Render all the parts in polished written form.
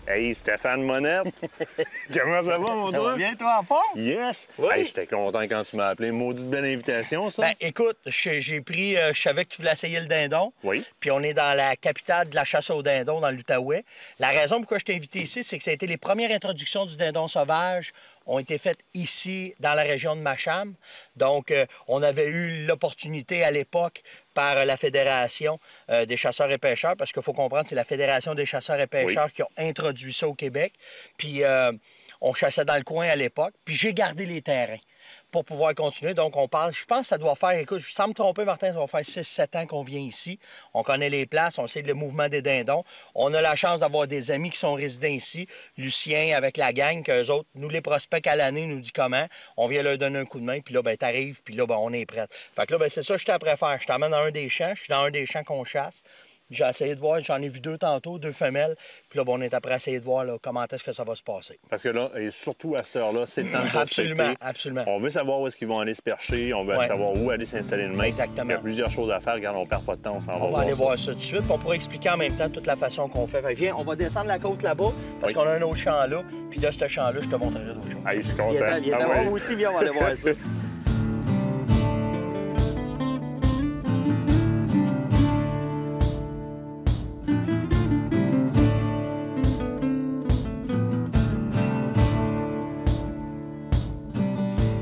Hey, Stéphane Monette! Comment ça va, mon Ça doigt? va bien, toi, en forme? Yes! Oui. Hey, j'étais content quand tu m'as appelé. Maudite belle invitation, ça. Ben, écoute, j'ai pris... je savais que tu voulais essayer le dindon. Oui. Puis on est dans la capitale de la chasse au dindon, dans l'Outaouais. La raison pourquoi je t'ai invité ici, c'est que ça a été les premières introductions du dindon sauvage ont été faites ici, dans la région de Macham. Donc, on avait eu l'opportunité à l'époque par la Fédération des chasseurs et pêcheurs, parce qu'il faut comprendre, c'est la Fédération des chasseurs et pêcheurs qui ont introduit ça au Québec. Puis, on chassait dans le coin à l'époque. Puis, j'ai gardé les terrains pour pouvoir continuer. Donc, on parle, je pense que ça doit faire, écoute, sans me tromper, Martin, ça doit faire 6-7 ans qu'on vient ici. On connaît les places, on sait le mouvement des dindons. On a la chance d'avoir des amis qui sont résidents ici. Lucien, avec la gang, qu'eux autres, nous les prospects à l'année, nous dit comment. On vient leur donner un coup de main, puis là, ben t'arrives, puis là, ben on est prêt. Fait que là, ben c'est ça que je t'apprête faire. Je t'emmène dans un des champs, je suis dans un des champs qu'on chasse. J'ai essayé de voir, j'en ai vu 2 tantôt, 2 femelles. Puis là, bon, on est après essayer de voir là, comment est-ce que ça va se passer. Parce que là, et surtout à cette heure-là, c'est le temps de prospecter. Absolument, absolument. On veut savoir où est-ce qu'ils vont aller se percher, on veut savoir où aller s'installer demain. Exactement. Il y a plusieurs choses à faire. Regarde, on perd pas de temps, on s'en va On va aller voir ça tout de suite. Puis on pourra expliquer en même temps toute la façon qu'on fait. Fait que viens, on va descendre la côte là-bas, parce qu'on a un autre champ là. Puis de ce champ-là, je te montrerai d'autres choses. Hey, je suis content. Viens, Ah ouais. moi aussi, viens, on va aller voir ça.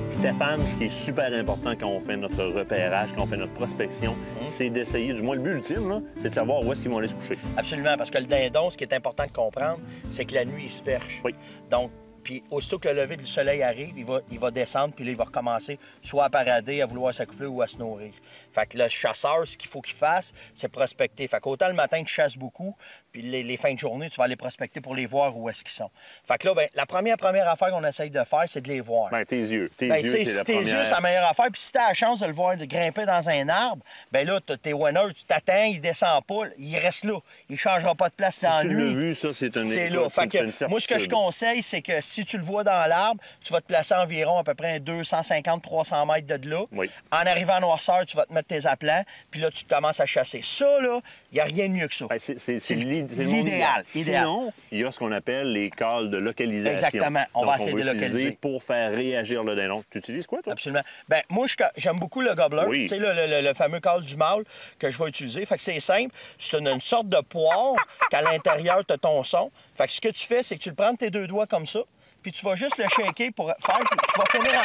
Stéphane, ce qui est super important quand on fait notre repérage, quand on fait notre prospection, c'est d'essayer, du moins le but ultime, là, c'est de savoir où est-ce qu'ils vont aller se coucher. Absolument, parce que le dindon, ce qui est important de comprendre, c'est que la nuit, il se perche. Oui. Donc, puis aussitôt que le lever du soleil arrive, il va descendre, puis là, il va recommencer soit à parader, à vouloir s'accoupler ou à se nourrir. Fait que le chasseur, ce qu'il faut qu'il fasse, c'est prospecter. Fait qu'autant le matin, tu chasses beaucoup, puis les fins de journée, tu vas aller prospecter pour les voir où est-ce qu'ils sont. Fait que là, ben, la première affaire qu'on essaye de faire, c'est de les voir. Ben, tes yeux. Tes Ben, yeux, tu sais, c'est si la tes première. yeux, c'est la meilleure affaire. Puis si tu as la chance de le voir de grimper dans un arbre, ben là, t'es winner, tu t'attends, il descend pas, il reste là. Il changera pas de place Si dans tu la l'as nuit. vu, ça, c'est une C'est là. Fait que, moi, ce que je conseille, c'est que si tu le vois dans l'arbre, tu vas te placer environ à peu près 250-300 mètres de là. Oui. En arrivant à noirceur, tu vas te mettre tes aplats, puis là, tu commences à chasser. Ça, là, il n'y a rien de mieux que ça. Ben, c'est l'idéal. Sinon, il y a ce qu'on appelle les calls de localisation. Exactement. On va essayer de utiliser localiser. pour faire réagir le dindon. Tu utilises quoi, toi? Absolument. Ben moi, j'aime beaucoup le gobbler. Oui. Tu sais, le fameux call du mâle que je vais utiliser. Fait que c'est simple. C'est une sorte de poire qu'à l'intérieur, tu as ton son. Fait que ce que tu fais, c'est que tu le prends de tes 2 doigts comme ça, puis tu vas juste le shaker pour faire, puis tu vas finir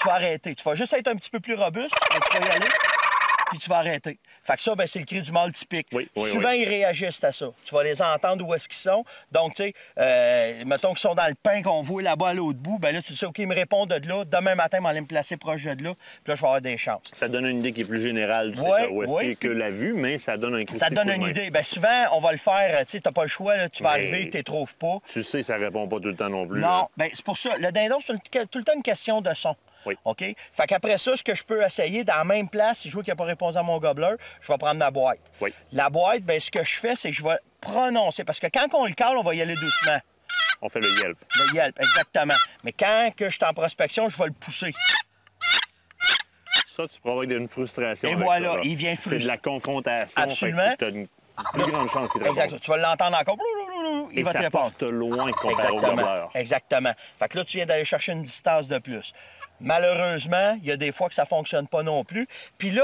Tu vas arrêter. Tu vas juste être un petit peu plus robuste, et tu vas y aller, puis tu vas arrêter. Fait que ça, ben, c'est le cri du mâle typique. Oui, Souvent, ils réagissent à ça. Tu vas les entendre où est-ce qu'ils sont. Donc, tu sais, mettons qu'ils sont dans le pain qu'on voit là-bas à l'autre bout, ben là, tu sais, OK, ils me répondent de là. Demain matin, ils vont aller me placer proche de là, puis là, je vais avoir des chances. Ça donne une idée qui est plus générale du Ouais, secteur où est-ce qu'il y a que la vue, mais ça donne un Ça te donne une idée. Bien, souvent, on va le faire, tu sais, t'as pas le choix, là, tu vas Mais arriver, tu les trouves pas. Tu sais, ça répond pas tout le temps non plus. Non, là. bien, c'est pour ça. Le dindon, c'est tout le temps une question de son. Oui. OK? Fait qu'après ça, ce que je peux essayer, dans la même place, si je vois qu'il n'a pas répondu à mon gobbler, je vais prendre ma boîte. Oui. La boîte, bien, ce que je fais, c'est que je vais prononcer. Parce que quand on le cale, on va y aller doucement. On fait le yelp. Le yelp, exactement. Mais quand que je suis en prospection, je vais le pousser. Ça, tu provoques une frustration. Et avec voilà, ça, là. il vient C'est de la confrontation. Absolument. Tu as une plus grande chance qu'il te réponde. Exact. Tu vas l'entendre encore. Il Et va te ça répondre. porte loin comparé au gobbler. Exactement. Fait que là, tu viens d'aller chercher une distance de plus. Malheureusement, il y a des fois que ça ne fonctionne pas non plus. Puis là,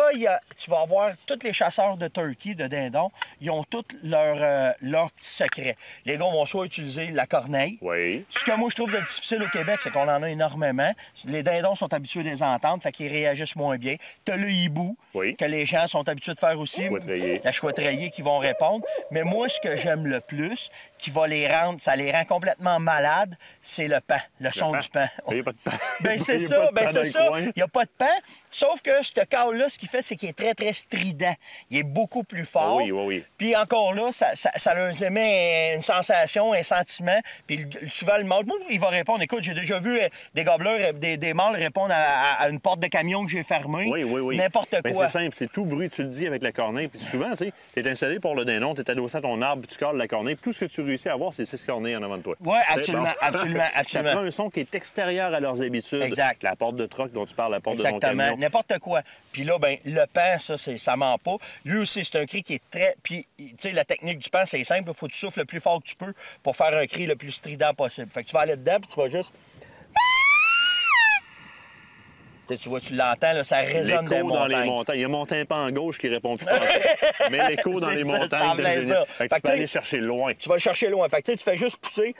tu vas avoir tous les chasseurs de turkey, de dindons, ils ont tous leurs petits secrets. Les gars vont soit utiliser la corneille. Oui. Ce que moi, je trouve de difficile au Québec, c'est qu'on en a énormément. Les dindons sont habitués de les entendre, fait qu'ils réagissent moins bien. Tu as le hibou, Oui. que les gens sont habitués de faire aussi. Chouetreillé. La chouetreillée qui vont répondre. Mais moi, ce que j'aime le plus, qui va les rendre, ça les rend complètement malades, c'est le pan, le son du pan. Il n'y a pas de pan. Ben c'est Il y a ça, pas de ben pan c'est dans ça. le coin. Il n'y a pas de pan. Sauf que ce call-là, ce qu'il fait, c'est qu'il est très, très strident. Il est beaucoup plus fort. Oui, oui, oui. Puis encore là, ça leur émet une sensation, un sentiment. Puis souvent, le mâle, il va répondre. Écoute, j'ai déjà vu des gobelins, des mâles répondre à une porte de camion que j'ai fermée. Oui, oui, oui. N'importe Ben, quoi. c'est simple, c'est tout bruit. Tu le dis avec la corneille. Puis souvent, tu sais, t'es installé pour le dindon, t'es adossé à ton arbre, puis tu cales la corneille. Puis tout ce que tu réussis à avoir, c'est 6 corneilles en avant de toi. Oui, C'est absolument, bon. absolument, Ça absolument. prend un son qui est extérieur à leurs habitudes. Exact. La la porte de troc dont tu parles, la porte de ton Exactement, camion. n'importe quoi. Puis là, ben le pan, ça ment pas. Lui aussi, c'est un cri qui est très... Puis, tu sais, la technique du pan, c'est simple. Il faut que tu souffles le plus fort que tu peux pour faire un cri le plus strident possible. Fait que tu vas aller dedans, puis tu vas juste... Tu vois, tu l'entends, là, ça résonne L'écho dans dans les les montagnes. montagnes. Il y a mon tympan en gauche qui répond plus fort. Mais l'écho dans C'est les ça, montagnes, c'est en plein devient- ça. Fait que Fait tu que peux aller tu sais- chercher loin. Tu vas le chercher loin. Fait que tu fais juste pousser.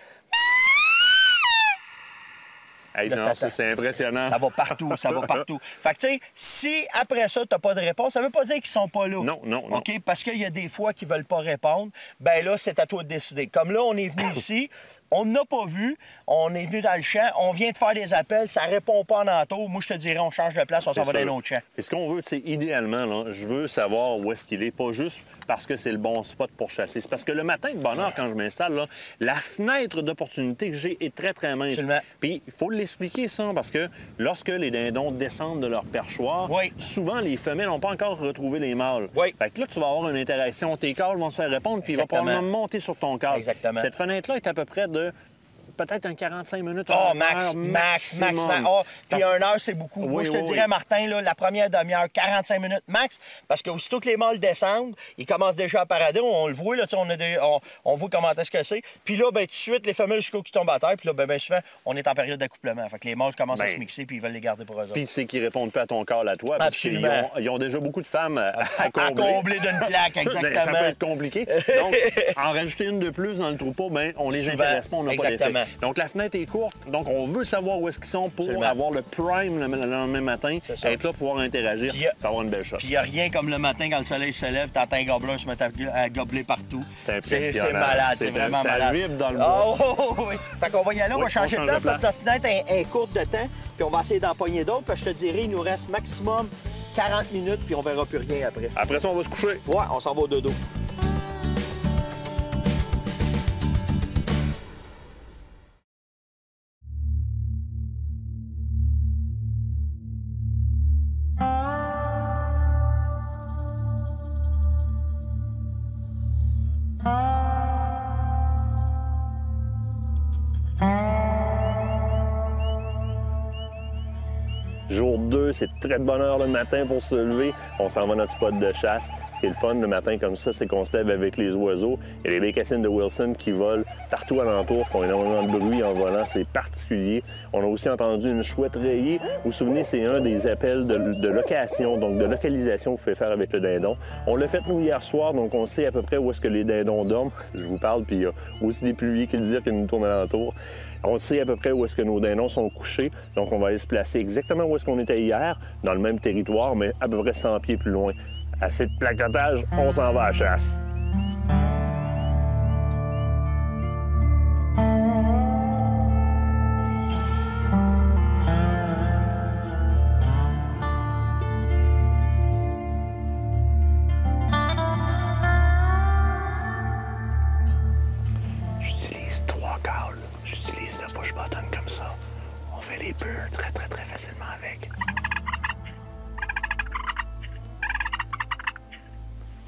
Hey, Là, non, t'attends. c'est impressionnant. Ça va partout, ça va partout. Fait que, tu sais, si après ça, t'as pas de réponse, ça veut pas dire qu'ils sont pas là. Non, non, non. OK? Parce qu'il y a des fois qu'ils veulent pas répondre. Ben là, c'est à toi de décider. Comme là, on est venu ici, on n'a pas vu, on est venu dans le champ, on vient de faire des appels, ça répond pas en entour. Moi, je te dirais, on change de place, on s'en va dans sûr. un autre champ. Et ce qu'on veut, c'est idéalement, là, je veux savoir où est-ce qu'il est, pas juste parce que c'est le bon spot pour chasser. C'est parce que le matin de bonne heure, quand je m'installe, là, la fenêtre d'opportunité que j'ai est très, très mince. Absolument. Puis il faut l'expliquer, ça, parce que lorsque les dindons descendent de leur perchoir, Oui. souvent, les femelles n'ont pas encore retrouvé les mâles. Oui. Fait que là, tu vas avoir une interaction. Tes câbles vont se faire répondre, puis il va Exactement. probablement monter sur ton câble. Exactement. Cette fenêtre-là est à peu près de peut-être un 45 minutes. Oh, une max, heure max, max, maximum. max. Oh, puis Parce- 1 heure, c'est beaucoup. Moi, Oui, je te oui, dirais, oui. Martin, là, la première demi-heure, 45 minutes max, parce qu'aussitôt que les mâles descendent, ils commencent déjà à parader. On le voit, là, tu sais, on voit comment est-ce que c'est. Puis là, ben, tout de suite, les femelles jusqu'au qui tombent à terre. Puis là, ben, souvent, on est en période d'accouplement. Fait que les mâles commencent à Ben. se mixer, puis ils veulent les garder pour eux autres. Puis c'est qu'ils répondent pas à ton call à toi. Parce Absolument. qu'ils ont déjà beaucoup de femmes à À combler. combler d'une claque, Ben, ça exactement. peut être compliqué. Donc, en rajouter une de plus dans le troupeau, ben, on les Souvent, intéresse pas, on n'a pas d'effet. exactement. Donc, la fenêtre est courte. Donc, on veut savoir où est-ce qu'ils sont pour Absolument. avoir le prime le lendemain matin, C'est ça. être là pour pouvoir interagir, Puis, pour avoir une belle shot. Puis il n'y a rien comme le matin quand le soleil se lève, t'entends un gobelin se mettre à gobeler partout. C'est impressionnant. C'est malade, c'est vraiment ça malade. vibre dans le Oh, oh, oh, oui. Fait qu'on va y aller, on Oui, va changer on de change place de parce que notre fenêtre est courte de temps, puis on va essayer d'en pogner d'autres, puis je te dirais, il nous reste maximum 40 minutes, puis on verra plus rien après. Après ça, on va se coucher. Ouais, on s'en va au dodo. Jour 2, c'est très de bonne heure le matin pour se lever. On s'en va à notre spot de chasse. Ce qui est le fun le matin comme ça, c'est qu'on se lève avec les oiseaux. Il y a les bécassines de Wilson qui volent partout alentour, font énormément de bruit en volant, c'est particulier. On a aussi entendu une chouette rayée. Vous vous souvenez, c'est un des appels de location, donc de localisation que vous pouvez faire avec le dindon. On l'a fait nous hier soir, donc on sait à peu près où est-ce que les dindons dorment. Je vous parle, puis il y a aussi des pluviers qui le disent qui nous tournent alentour. On sait à peu près où est-ce que nos dindons sont couchés, donc on va aller se placer exactement où est-ce qu'on était hier, dans le même territoire, mais à peu près 100 pieds plus loin. Assez de placotage, on s'en va à la chasse. J'utilise 3 câbles. J'utilise le push button comme ça. On fait les beurs très, très, très facilement avec.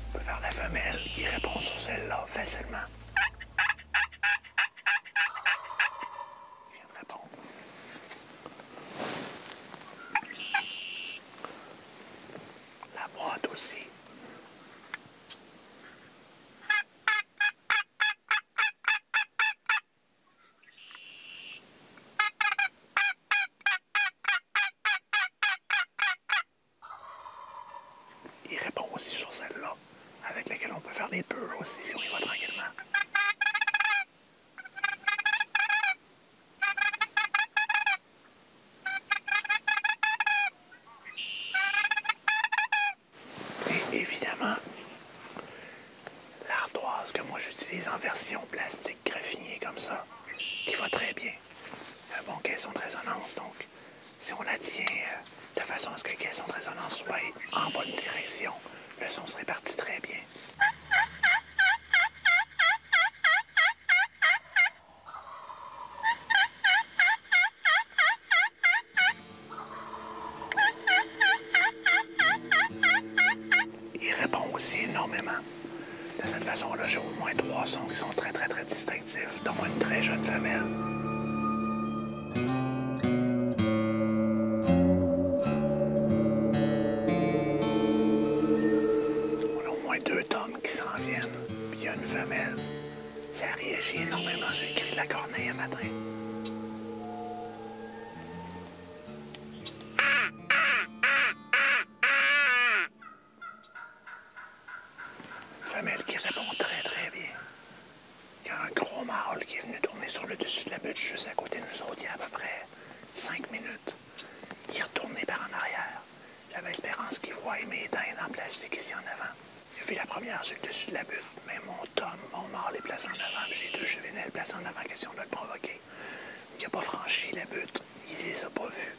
On peut faire la femelle qui répond sur celle-là facilement. Il vient de répondre. La boîte aussi. Il répond aussi sur celle-là, avec laquelle on peut faire des peurs aussi si on y va tranquillement. Et évidemment, l'ardoise que moi j'utilise en version plastique graffinée comme ça, qui va très bien. Un bon caisson de résonance, donc si on la tient de façon à ce que le caisson de résonance soit en bonne direction, le son se répartit très bien. Il répond aussi énormément. De cette façon-là, j'ai au moins 3 sons qui sont très, très, très distinctifs, dont une très jeune femelle. s'en viennent, puis il y a une femelle. Ça réagit énormément sur le cri de la corneille un matin. Femelle qui répond très très bien. Il y a un gros mâle qui est venu tourner sur le dessus de la butte juste à côté de nous autres il y a à peu près 5 minutes. Il est retourné par en arrière. J'avais espérance qu'il voie mes dindes en plastique ici en avant. Il a vu la première sur le dessus de la butte, mais mon mâle est placé en avant, puis j'ai 2 juvéniles placés en avant, question de le provoquer. Il n'a pas franchi la butte, il les a pas vus.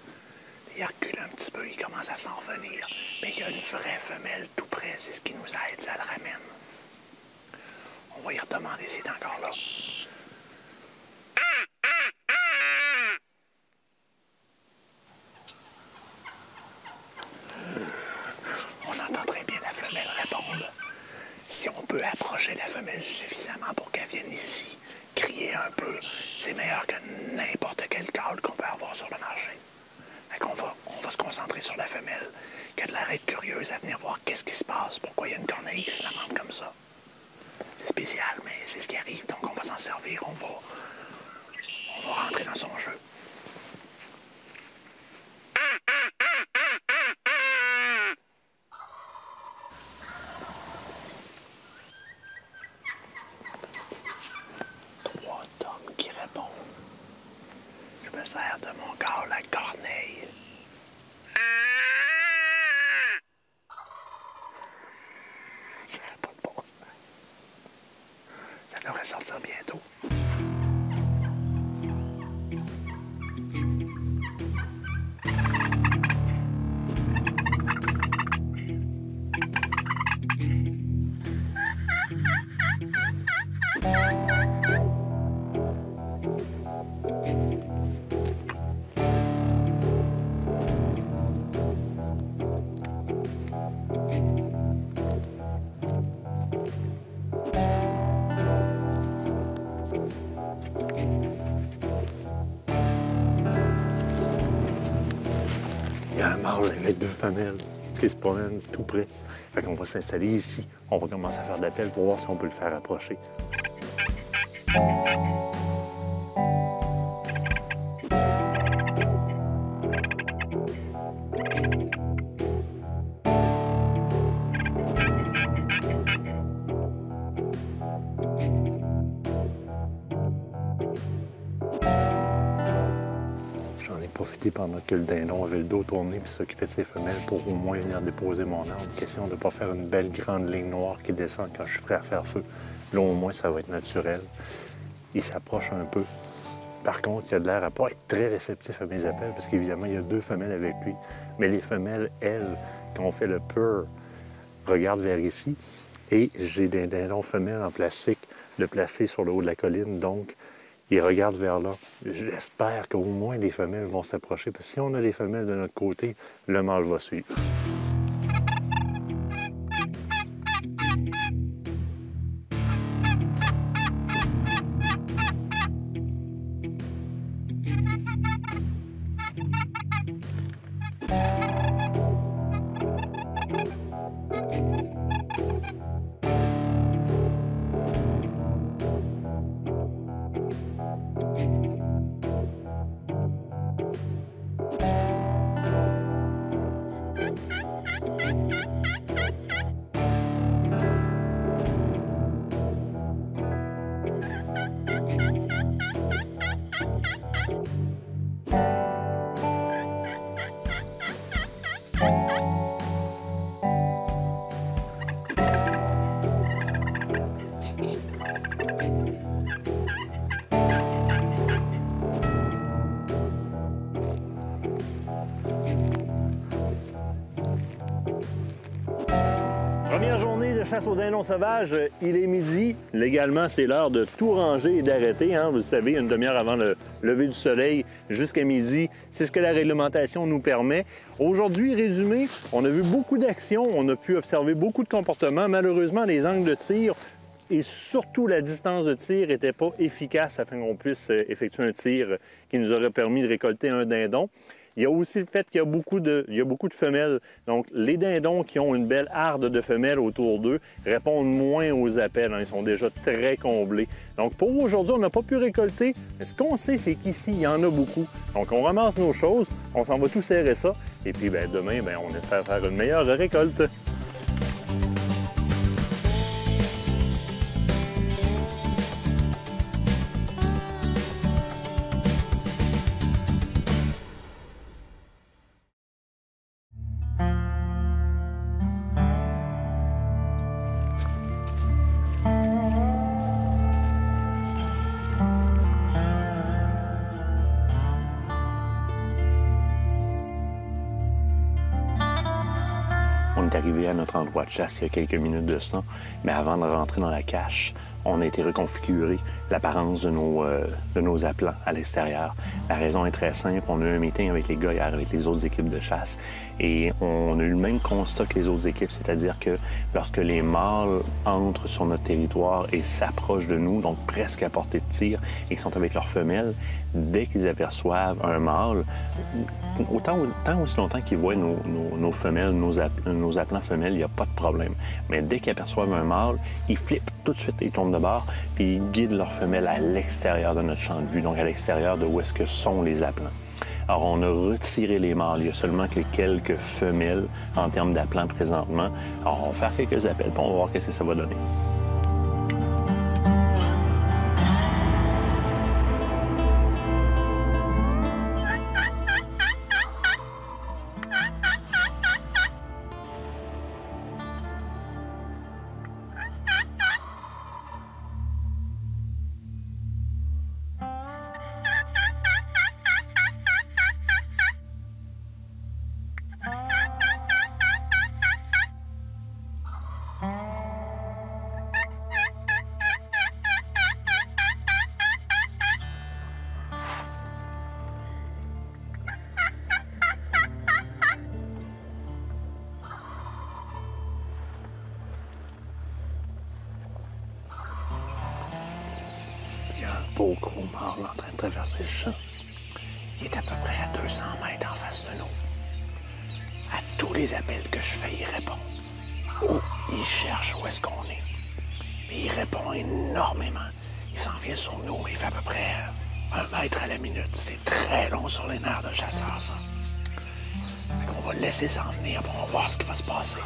Il recule un petit peu, il commence à s'en revenir, mais il y a une vraie femelle tout près, c'est ce qui nous aide, ça le ramène. On va y redemander s'il est encore là. On entend très bien la femelle répondre. Si on peut approcher la femelle suffisamment pour qu'elle vienne ici, crier un peu, c'est meilleur que n'importe quel call qu'on peut avoir sur le marché. Fait qu'on va se concentrer sur la femelle, qui a de l'air être curieuse à venir voir qu'est-ce qui se passe, pourquoi il y a une corneille qui se lamente comme ça. C'est spécial, mais c'est ce qui arrive, donc on va s'en servir, on va rentrer dans son jeu. Trois tomes qui répondent. Je me sers de mon corps la corneille. Ça n'a pas de bon sens. Ça devrait sortir bientôt. Il y a un mâle avec 2 femelles qui se promènent tout près. Fait qu'on va s'installer ici. On va commencer à faire de l'appel pour voir si on peut le faire approcher. J'en ai profité pendant que le dindon avait le dos tourné puis s'occupait de ses femelles pour au moins venir déposer mon arme. Question de ne pas faire une belle grande ligne noire qui descend quand je suis prêt à faire feu. Là, au moins, ça va être naturel. Il s'approche un peu. Par contre, il a de l'air à pas être très réceptif à mes appels parce qu'évidemment, il y a 2 femelles avec lui. Mais les femelles, elles, quand on fait le purr, regardent vers ici. Et j'ai des dindons femelles en plastique de placer sur le haut de la colline. Donc, ils regardent vers là. J'espère qu'au moins les femelles vont s'approcher. Parce que si on a les femelles de notre côté, le mâle va suivre. Première journée de chasse au dindon sauvage, il est midi. Légalement, c'est l'heure de tout ranger et d'arrêter. Vous le savez, une demi-heure avant le lever du soleil jusqu'à midi, c'est ce que la réglementation nous permet. Aujourd'hui, résumé, on a vu beaucoup d'actions, on a pu observer beaucoup de comportements. Malheureusement, les angles de tir et surtout la distance de tir n'étaient pas efficaces afin qu'on puisse effectuer un tir qui nous aurait permis de récolter un dindon. Il y a aussi le fait qu'il y a beaucoup de femelles. Donc, les dindons qui ont une belle harde de femelles autour d'eux répondent moins aux appels. Ils sont déjà très comblés. Donc, pour aujourd'hui, on n'a pas pu récolter. Mais ce qu'on sait, c'est qu'ici, il y en a beaucoup. Donc, on ramasse nos choses, on s'en va tout serrer ça. Et puis, demain, on espère faire une meilleure récolte. On est arrivé à notre endroit de chasse il y a quelques minutes de ça, mais avant de rentrer dans la cache, on a été reconfigurer l'apparence de nos appelants à l'extérieur. La raison est très simple. On a eu un meeting avec les gars hier, avec les autres équipes de chasse, et on a eu le même constat que les autres équipes, c'est-à-dire que lorsque les mâles entrent sur notre territoire et s'approchent de nous, donc presque à portée de tir, et qu'ils sont avec leurs femelles, dès qu'ils aperçoivent un mâle, tant aussi longtemps qu'ils voient nos femelles, nos appelants femelles, il n'y a pas de problème. Mais dès qu'ils aperçoivent un mâle, ils flippent tout de suite, ils tombent de bord, puis ils guident leurs femelles à l'extérieur de notre champ de vue, donc à l'extérieur de où est-ce que sont les appelants. Alors, on a retiré les mâles. Il y a seulement que quelques femelles en termes d'appelants présentement. Alors, on va faire quelques appels, puis on va voir qu'est-ce que ça va donner. Beau gros mâle en train de traverser le champ. Il est à peu près à 200 mètres en face de nous. À tous les appels que je fais, il répond. Oh, il cherche où est-ce qu'on est. Mais il répond énormément. Il s'en vient sur nous, il fait à peu près 1 mètre à la minute. C'est très long sur les nerfs de chasseur, ça. On va le laisser s'en venir, puis on va voir ce qui va se passer.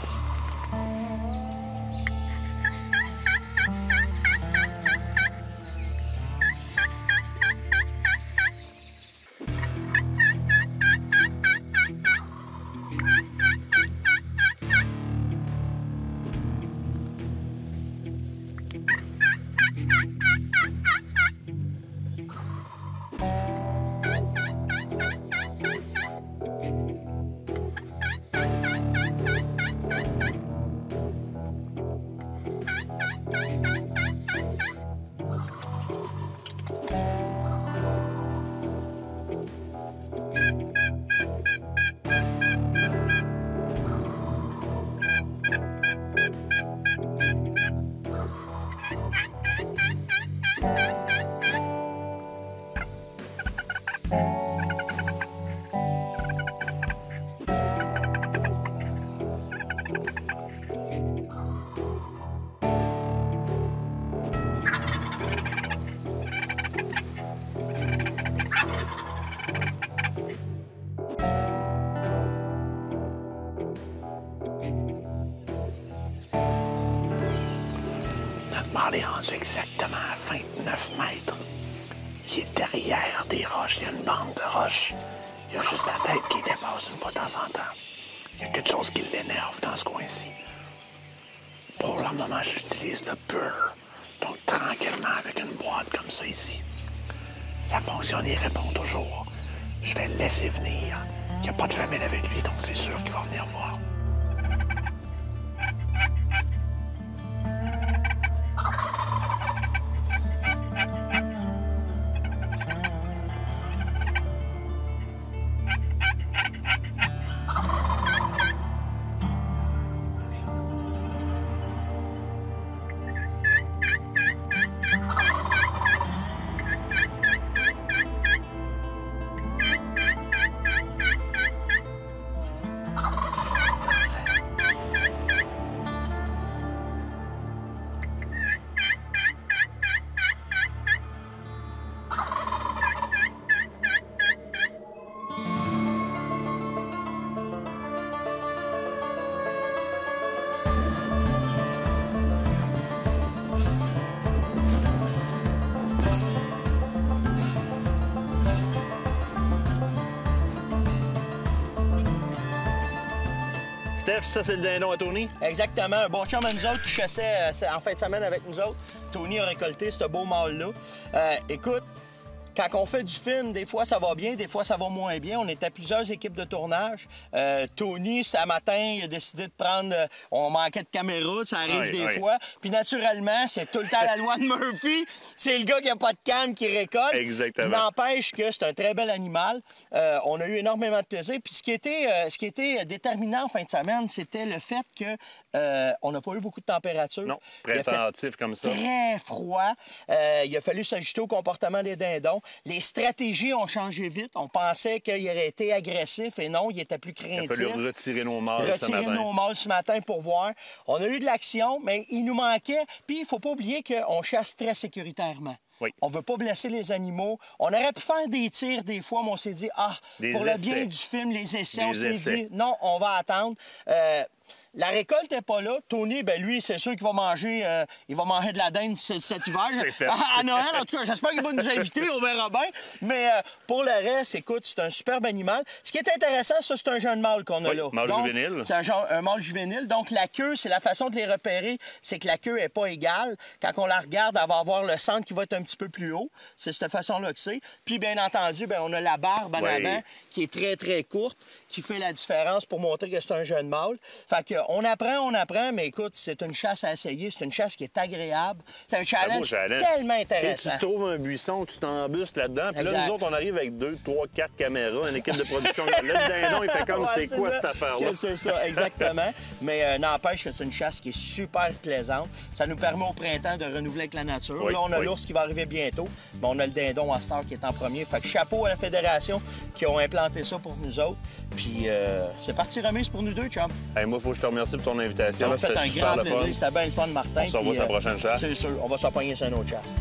Mâle est rendu exactement à 29 mètres. Il est derrière des roches. Il y a une bande de roches. Il y a juste la tête qui dépasse une fois de temps en temps. Il y a quelque chose qui l'énerve dans ce coin-ci. Pour le moment, j'utilise le pur. Donc, tranquillement, avec une boîte comme ça ici. Ça fonctionne, il répond toujours. Je vais le laisser venir. Il n'y a pas de femelle avec lui, donc c'est sûr qu'il va venir voir. Jeff, ça, c'est le dindon à Tony? Exactement. Un bon chum à nous autres qui chassait en fin de semaine avec nous autres. Tony a récolté ce beau mâle-là. Écoute, quand on fait du film, des fois ça va bien, des fois ça va moins bien. On était plusieurs équipes de tournage. Tony, ce matin, il a décidé de prendre... on manquait de caméra, ça arrive des fois. Puis naturellement, c'est tout le temps la loi de Murphy. C'est le gars qui n'a pas de cam qui récolte. Exactement. N'empêche que c'est un très bel animal. On a eu énormément de plaisir. Puis ce qui était déterminant en fin de semaine, c'était le fait qu'on n'a pas eu beaucoup de température. Non, printemps comme ça. Très froid. Il a fallu s'ajuster au comportement des dindons. Les stratégies ont changé vite. On pensait qu'il aurait été agressif et non, il était plus craintif. Il a fallu retirer nos mâles ce matin. Retirer nos mâles ce matin pour voir. On a eu de l'action, mais il nous manquait. Puis, il ne faut pas oublier qu'on chasse très sécuritairement. Oui. On ne veut pas blesser les animaux. On aurait pu faire des tirs des fois, mais on s'est dit, pour le bien du film, les essais, on s'est dit, non, on va attendre. La récolte n'est pas là. Tony, ben lui, c'est sûr qu'il va manger, de la dinde cet hiver. C'est fait. À Noël, en tout cas, j'espère qu'il va nous inviter, on verra bien. Mais pour le reste, écoute, c'est un superbe animal. Ce qui est intéressant, ça, c'est un jeune mâle qu'on a là. Mâle juvénile. C'est un mâle juvénile. Donc, la queue, c'est la façon de les repérer, c'est que la queue n'est pas égale. Quand on la regarde, elle va avoir le centre qui va être un petit peu plus haut. C'est de cette façon-là que c'est. Puis, bien entendu, ben, on a la barbe en avant qui est très, très courte, qui fait la différence pour montrer que c'est un jeune mâle. Fait que on apprend, mais écoute, c'est une chasse à essayer. C'est une chasse qui est agréable. C'est un challenge tellement intéressant. Tu trouves un buisson, tu t'embustes là-dedans. Puis là, nous autres, on arrive avec 2, 3, 4 caméras, une équipe de production. Là, le dindon, il fait comme, c'est quoi cette affaire-là? C'est ça, exactement. Mais n'empêche que c'est une chasse qui est super plaisante. Ça nous permet au printemps de renouveler avec la nature. Là, on a l'ours qui va arriver bientôt. Mais on a le dindon à Star qui est en premier. Fait que chapeau à la fédération qui ont implanté ça pour nous autres. Puis c'est parti remise pour nous deux, chum. Hey, moi, il faut que je te remercie pour ton invitation. Ça m'a fait un grand plaisir. C'était bien le fun, Martin. On se revoit sur la prochaine chasse. C'est sûr. On va s'en pogner sur une autre chasse.